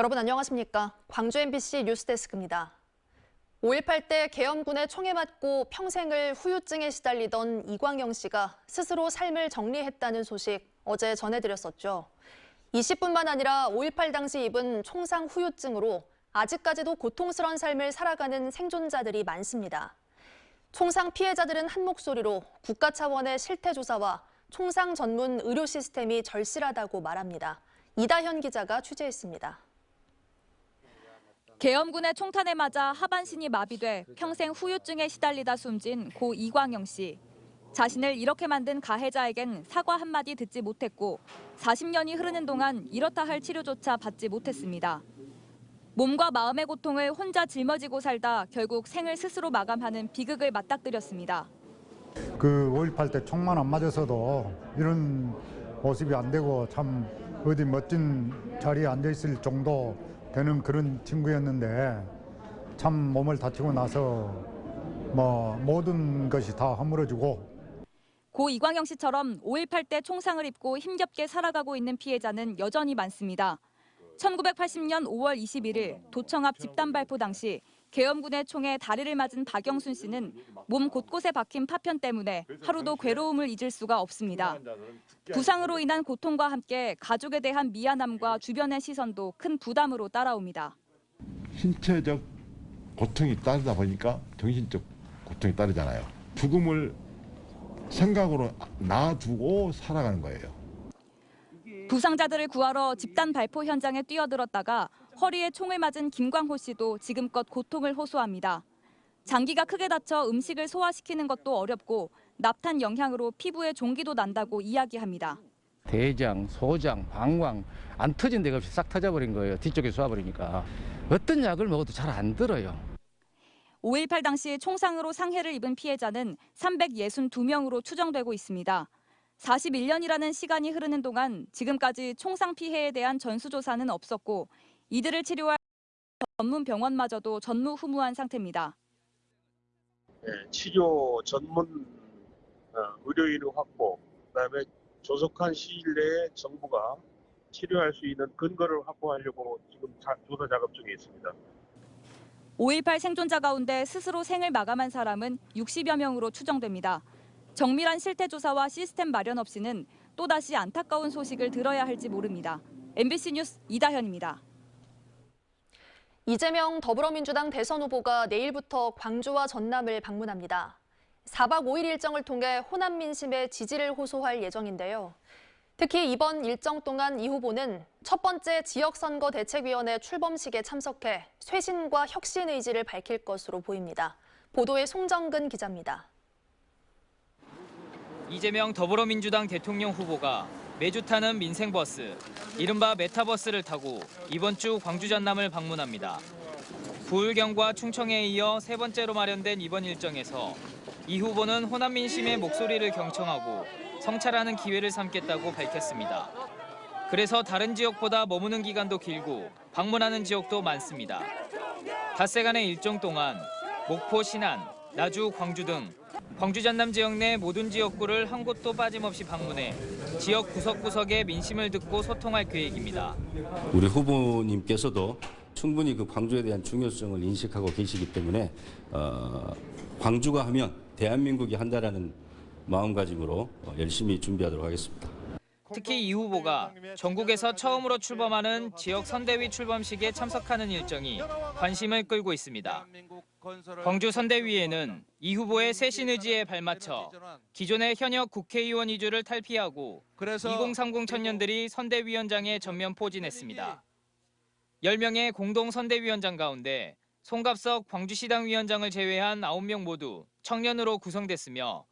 여러분 안녕하십니까? 광주 MBC 뉴스데스크입니다. 5.18 때 계엄군의 총에 맞고 평생을 후유증에 시달리던 이광영 씨가 스스로 삶을 정리했다는 소식 어제 전해드렸었죠. 20뿐만 아니라 5.18 당시 입은 총상 후유증으로 아직까지도 고통스러운 삶을 살아가는 생존자들이 많습니다. 총상 피해자들은 한 목소리로 국가 차원의 실태조사와 총상 전문 의료 시스템이 절실하다고 말합니다. 이다현 기자가 취재했습니다. 계엄군의 총탄에 맞아 하반신이 마비돼 평생 후유증에 시달리다 숨진 고 이광영 씨. 자신을 이렇게 만든 가해자에겐 사과 한마디 듣지 못했고 40년이 흐르는 동안 이렇다 할 치료조차 받지 못했습니다. 몸과 마음의 고통을 혼자 짊어지고 살다 결국 생을 스스로 마감하는 비극을 맞닥뜨렸습니다. 그 5.18 때 총만 안 맞았어도 이런 모습이 안 되고 참 어디 멋진 자리에 앉아 있을 정도 되는 그런 친구였는데 참 몸을 다치고 나서 모든 것이 다 허물어지고. 고 이광영 씨처럼 5.18 때 총상을 입고 힘겹게 살아가고 있는 피해자는 여전히 많습니다. 1980년 5월 21일 도청 앞 집단 발포 당시 계엄군의 총에 다리를 맞은 박영순 씨는 몸 곳곳에 박힌 파편 때문에 하루도 괴로움을 잊을 수가 없습니다. 부상으로 인한 고통과 함께 가족에 대한 미안함과 주변의 시선도 큰 부담으로 따라옵니다. 신체적 고통이 따르다 보니까 정신적 고통이 따르잖아요. 죽음을 생각으로 놔두고 살아가는 거예요. 부상자들을 구하러 집단 발포 현장에 뛰어들었다가 허리에 총을 맞은 김광호 씨도 지금껏 고통을 호소합니다. 장기가 크게 다쳐 음식을 소화시키는 것도 어렵고 납탄 영향으로 피부에 종기도 난다고 이야기합니다. 대장, 소장, 방광 안 터진 데가 없이 싹 터져버린 거예요. 뒤쪽에 쏘아버리니까. 어떤 약을 먹어도 잘 안 들어요. 5.18 당시 총상으로 상해를 입은 피해자는 362명으로 추정되고 있습니다. 41년이라는 시간이 흐르는 동안 지금까지 총상 피해에 대한 전수조사는 없었고 이들을 치료할 전문 병원마저도 전무후무한 상태입니다. 치료 전문 의료인의 확보, 그다음에 조속한 시일 내에 정부가 치료할 수 있는 근거를 확보하려고 지금 조사 작업 중에 있습니다. 5.18 생존자 가운데 스스로 생을 마감한 사람은 60여 명으로 추정됩니다. 정밀한 실태조사와 시스템 마련 없이는 또다시 안타까운 소식을 들어야 할지 모릅니다. MBC 뉴스 이다현입니다. 이재명 더불어민주당 대선 후보가 내일부터 광주와 전남을 방문합니다. 4박 5일 일정을 통해 호남 민심의 지지를 호소할 예정인데요. 특히 이번 일정 동안 이 후보는 첫 번째 지역선거 대책위원회 출범식에 참석해 쇄신과 혁신 의지를 밝힐 것으로 보입니다. 보도에 송정근 기자입니다. 이재명 더불어민주당 대통령 후보가 매주 타는 민생버스, 이른바 메타버스를 타고 이번 주 광주 전남을 방문합니다. 부울경과 충청에 이어 세 번째로 마련된 이번 일정에서 이 후보는 호남 민심의 목소리를 경청하고 성찰하는 기회를 삼겠다고 밝혔습니다. 그래서 다른 지역보다 머무는 기간도 길고 방문하는 지역도 많습니다. 닷새간의 일정 동안 목포, 신안, 나주, 광주 등 광주 전남 지역 내 모든 지역구를 한 곳도 빠짐없이 방문해 지역 구석구석의 민심을 듣고 소통할 계획입니다. 우리 후보님께서도 충분히 그 광주에 대한 중요성을 인식하고 계시기 때문에 광주가 하면 대한민국이 한다라는 마음가짐으로 열심히 준비하도록 하겠습니다. 특히 이 후보가 전국에서 처음으로 출범하는 지역 선대위 출범식에 참석하는 일정이 관심을 끌고 있습니다. 광주 선대위에는 이 후보의 쇄신 의지에 발맞춰 기존의 현역 국회의원 위주를 탈피하고 2030 청년들이 선대위원장에 전면 포진했습니다. 10명의 공동 선대위원장 가운데 송갑석 광주시당 위원장을 제외한 9명 모두 청년으로 구성됐으며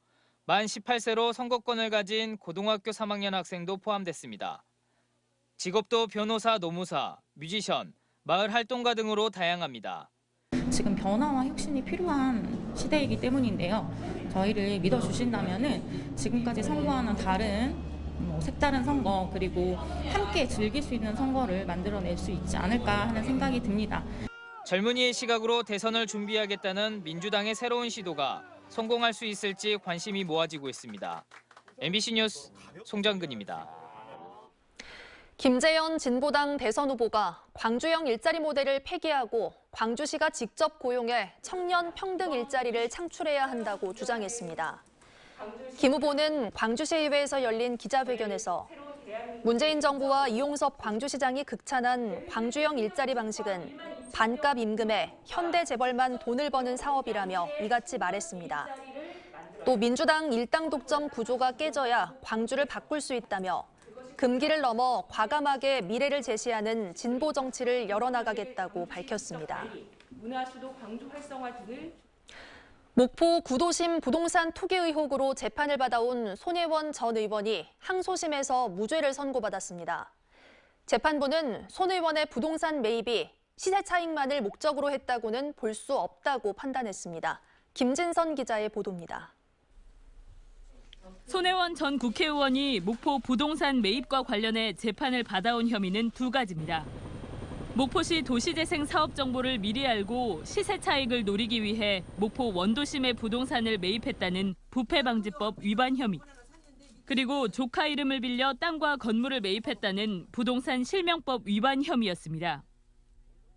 만 18세로 선거권을 가진 고등학교 3학년 학생도 포함됐습니다. 직업도 변호사, 노무사, 뮤지션, 마을 활동가 등으로 다양합니다. 지금 변화와 혁신이 필요한 시대이기 때문인데요. 저희를 믿어주신다면 지금까지 선거와는 다른 색다른 선거 그리고 함께 즐길 수 있는 선거를 만들어낼 수 있지 않을까 하는 생각이 듭니다. 젊은이의 시각으로 대선을 준비하겠다는 민주당의 새로운 시도가 성공할 수 있을지 관심이 모아지고 있습니다. MBC 뉴스 송정근입니다. 김재현 진보당 대선 후보가 광주형 일자리 모델을 폐기하고 광주시가 직접 고용해 청년 평등 일자리를 창출해야 한다고 주장했습니다. 김 후보는 광주시의회에서 열린 기자회견에서 문재인 정부와 이용섭 광주시장이 극찬한 광주형 일자리 방식은 반값 임금에 현대 재벌만 돈을 버는 사업이라며 이같이 말했습니다. 또 민주당 일당 독점 구조가 깨져야 광주를 바꿀 수 있다며 금기를 넘어 과감하게 미래를 제시하는 진보 정치를 열어나가겠다고 밝혔습니다. 목포 구도심 부동산 투기 의혹으로 재판을 받아온 손혜원 전 의원이 항소심에서 무죄를 선고받았습니다. 재판부는 손 의원의 부동산 매입이 시세 차익만을 목적으로 했다고는 볼 수 없다고 판단했습니다. 김진선 기자의 보도입니다. 손혜원 전 국회의원이 목포 부동산 매입과 관련해 재판을 받아온 혐의는 두 가지입니다. 목포시 도시재생 사업 정보를 미리 알고 시세 차익을 노리기 위해 목포 원도심의 부동산을 매입했다는 부패방지법 위반 혐의. 그리고 조카 이름을 빌려 땅과 건물을 매입했다는 부동산 실명법 위반 혐의였습니다.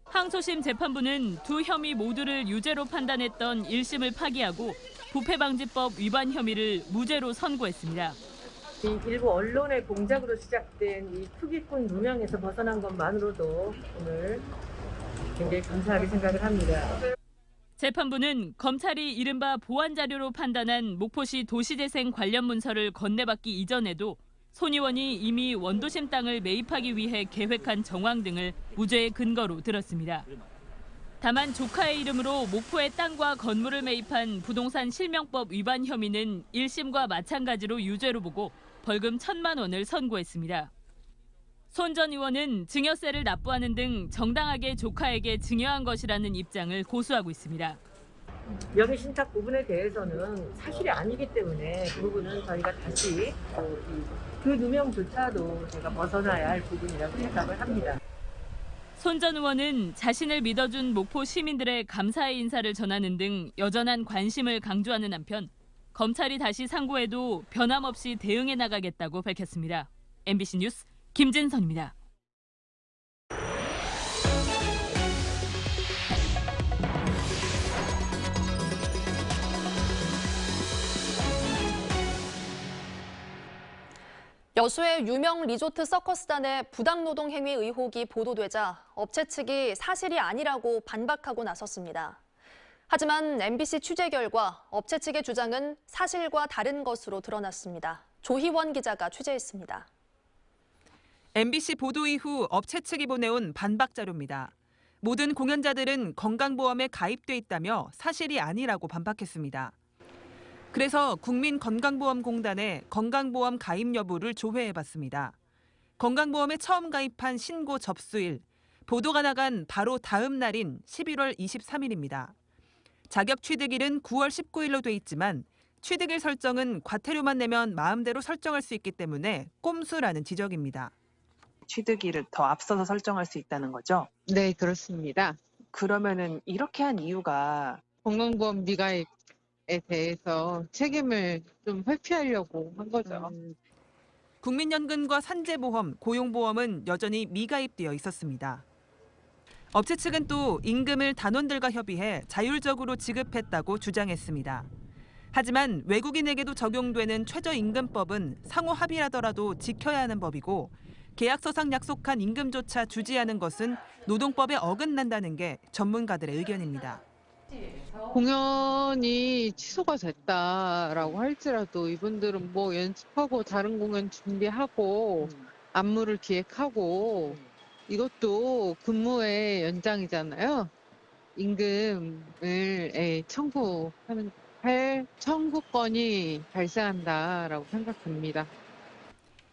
항소심 재판부는 두 혐의 모두를 유죄로 판단했던 1심을 파기하고 부패방지법 위반 혐의를 무죄로 선고했습니다. 일부 언론의 공작으로 시작된 이 투기꾼 누명에서 벗어난 것만으로도 오늘 굉장히 감사하게 생각을 합니다. 재판부는 검찰이 이른바 보완 자료로 판단한 목포시 도시재생 관련 문서를 건네받기 이전에도 손 의원이 이미 원도심 땅을 매입하기 위해 계획한 정황 등을 무죄의 근거로 들었습니다. 다만 조카의 이름으로 목포의 땅과 건물을 매입한 부동산 실명법 위반 혐의는 1심과 마찬가지로 유죄로 보고 벌금 1,000만 원을 선고했습니다. 손 전 의원은 증여세를 납부하는 등 정당하게 조카에게 증여한 것이라는 입장을 고수하고 있습니다. 명의신탁 부분에 대해서는 사실이 아니기 때문에 그 부분은 저희가 다시 그 누명조차도 제가 벗어나야 할 부분이라고 생각을 합니다. 손 전 의원은 자신을 믿어준 목포 시민들의 감사의 인사를 전하는 등 여전한 관심을 강조하는 한편 검찰이 다시 상고해도 변함없이 대응해 나가겠다고 밝혔습니다. MBC 뉴스 김진선입니다. 여수의 유명 리조트 서커스단의 부당노동 행위 의혹이 보도되자 업체 측이 사실이 아니라고 반박하고 나섰습니다. 하지만 MBC 취재 결과 업체 측의 주장은 사실과 다른 것으로 드러났습니다. 조희원 기자가 취재했습니다. MBC 보도 이후 업체 측이 보내온 반박 자료입니다. 모든 공연자들은 건강보험에 가입돼 있다며 사실이 아니라고 반박했습니다. 그래서 국민건강보험공단에 건강보험 가입 여부를 조회해봤습니다. 건강보험에 처음 가입한 신고 접수일, 보도가 나간 바로 다음 날인 11월 23일입니다. 자격 취득일은 9월 19일로 돼 있지만 취득일 설정은 과태료만 내면 마음대로 설정할 수 있기 때문에 꼼수라는 지적입니다. 취득일을 더 앞서서 설정할 수 있다는 거죠? 네, 그렇습니다. 그러면은 이렇게 한 이유가 건강보험 미가입에 대해서 책임을 좀 회피하려고 한 거죠. 국민연금과 산재보험, 고용보험은 여전히 미가입되어 있었습니다. 업체 측은 또 임금을 단원들과 협의해 자율적으로 지급했다고 주장했습니다. 하지만 외국인에게도 적용되는 최저임금법은 상호 합의라더라도 지켜야 하는 법이고 계약서상 약속한 임금조차 주지 않은 것은 노동법에 어긋난다는 게 전문가들의 의견입니다. 공연이 취소가 됐다라고 할지라도 이분들은 뭐 연습하고 다른 공연 준비하고 안무를 기획하고 이것도 근무의 연장이잖아요. 임금을 할 청구권이 발생한다라고 생각합니다.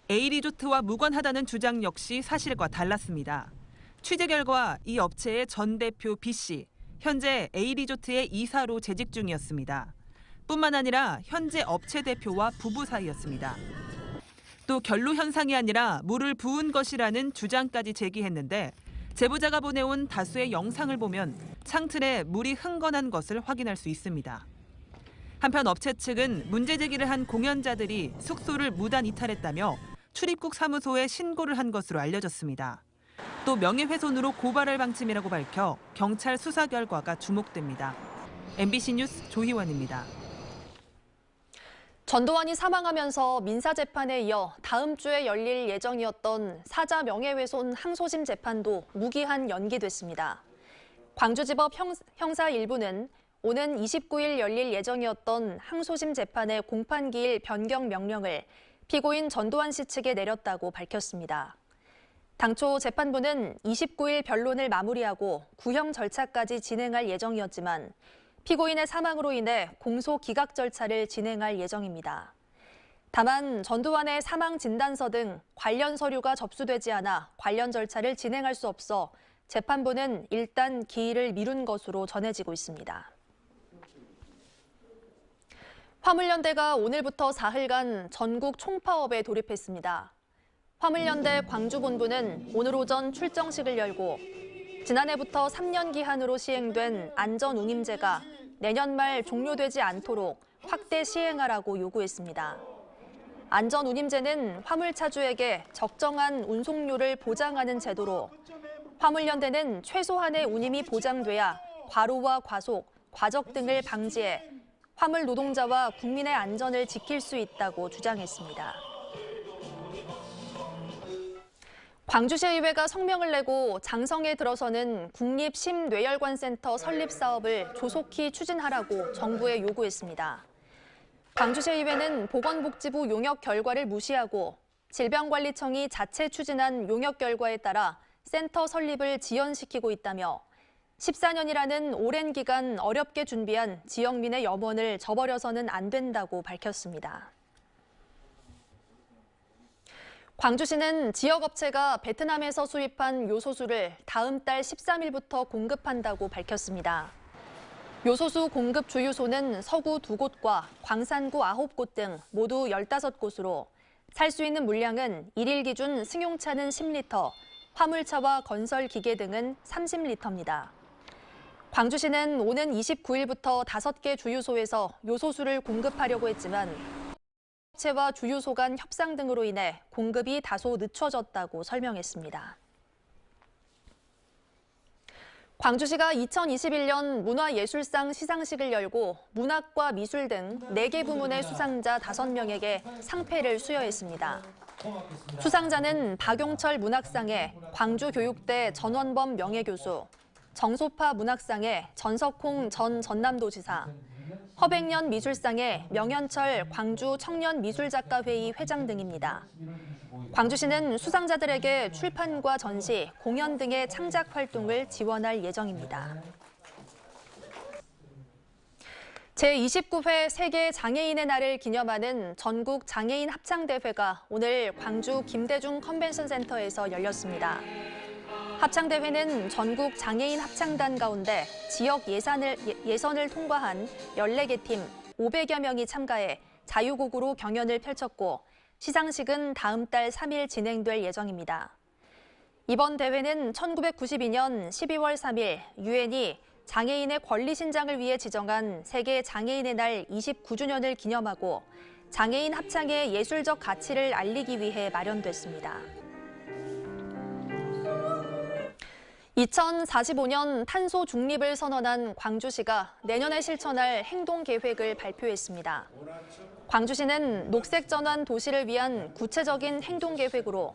A리조트와 무관하다는 주장 역시 사실과 달랐습니다. 취재 결과 이 업체의 전 대표 B씨, 현재 A리조트의 이사로 재직 중이었습니다. 뿐만 아니라 현재 업체 대표와 부부 사이였습니다. 또 결로 현상이 아니라 물을 부은 것이라는 주장까지 제기했는데 제보자가 보내온 다수의 영상을 보면 창틀에 물이 흥건한 것을 확인할 수 있습니다. 한편 업체 측은 문제 제기를 한 공연자들이 숙소를 무단 이탈했다며 출입국 사무소에 신고를 한 것으로 알려졌습니다. 또 명예훼손으로 고발할 방침이라고 밝혀 경찰 수사 결과가 주목됩니다. MBC 뉴스 조희원입니다. 전두환이 사망하면서 민사재판에 이어 다음 주에 열릴 예정이었던 사자 명예훼손 항소심 재판도 무기한 연기됐습니다. 광주지법 형사 1부는 오는 29일 열릴 예정이었던 항소심 재판의 공판기일 변경 명령을 피고인 전두환 씨 측에 내렸다고 밝혔습니다. 당초 재판부는 29일 변론을 마무리하고 구형 절차까지 진행할 예정이었지만 피고인의 사망으로 인해 공소 기각 절차를 진행할 예정입니다. 다만 전두환의 사망 진단서 등 관련 서류가 접수되지 않아 관련 절차를 진행할 수 없어 재판부는 일단 기일을 미룬 것으로 전해지고 있습니다. 화물연대가 오늘부터 사흘간 전국 총파업에 돌입했습니다. 화물연대 광주본부는 오늘 오전 출정식을 열고 지난해부터 3년 기한으로 시행된 안전운임제가 내년 말 종료되지 않도록 확대 시행하라고 요구했습니다. 안전운임제는 화물차주에게 적정한 운송료를 보장하는 제도로 화물연대는 최소한의 운임이 보장돼야 과로와 과속, 과적 등을 방지해 화물 노동자와 국민의 안전을 지킬 수 있다고 주장했습니다. 광주시의회가 성명을 내고 장성에 들어서는 국립심뇌혈관센터 설립 사업을 조속히 추진하라고 정부에 요구했습니다. 광주시의회는 보건복지부 용역 결과를 무시하고 질병관리청이 자체 추진한 용역 결과에 따라 센터 설립을 지연시키고 있다며 14년이라는 오랜 기간 어렵게 준비한 지역민의 염원을 저버려서는 안 된다고 밝혔습니다. 광주시는 지역업체가 베트남에서 수입한 요소수를 다음 달 13일부터 공급한다고 밝혔습니다. 요소수 공급 주유소는 서구 2곳과 광산구 9곳 등 모두 15곳으로 살 수 있는 물량은 1일 기준 승용차는 10리터, 화물차와 건설기계 등은 30리터입니다. 광주시는 오는 29일부터 5개 주유소에서 요소수를 공급하려고 했지만 업체와 주유소 간 협상 등으로 인해 공급이 다소 늦춰졌다고 설명했습니다. 광주시가 2021년 문화예술상 시상식을 열고 문학과 미술 등 4개 부문의 수상자 5명에게 상패를 수여했습니다. 수상자는 박용철 문학상의 광주교육대 전원범 명예교수, 정소파 문학상의 전석홍 전 전남도지사, 허백년 미술상의 명현철 광주 청년미술작가회의 회장 등입니다. 광주시는 수상자들에게 출판과 전시, 공연 등의 창작 활동을 지원할 예정입니다. 제29회 세계 장애인의 날을 기념하는 전국 장애인 합창대회가 오늘 광주 김대중 컨벤션 센터에서 열렸습니다. 합창대회는 전국 장애인 합창단 가운데 지역 예선을 통과한 14개 팀 500여 명이 참가해 자유곡으로 경연을 펼쳤고 시상식은 다음 달 3일 진행될 예정입니다. 이번 대회는 1992년 12월 3일 유엔이 장애인의 권리 신장을 위해 지정한 세계 장애인의 날 29주년을 기념하고 장애인 합창의 예술적 가치를 알리기 위해 마련됐습니다. 2045년 탄소 중립을 선언한 광주시가 내년에 실천할 행동 계획을 발표했습니다. 광주시는 녹색 전환 도시를 위한 구체적인 행동 계획으로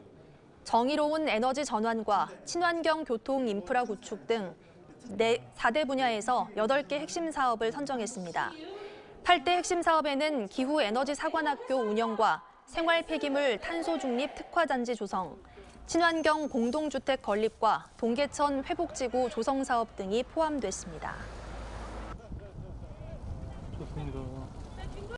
정의로운 에너지 전환과 친환경 교통 인프라 구축 등 4대 분야에서 8개 핵심 사업을 선정했습니다. 8대 핵심 사업에는 기후 에너지 사관학교 운영과 생활 폐기물 탄소 중립 특화단지 조성, 친환경 공동주택 건립과 동계천 회복지구 조성 사업 등이 포함됐습니다.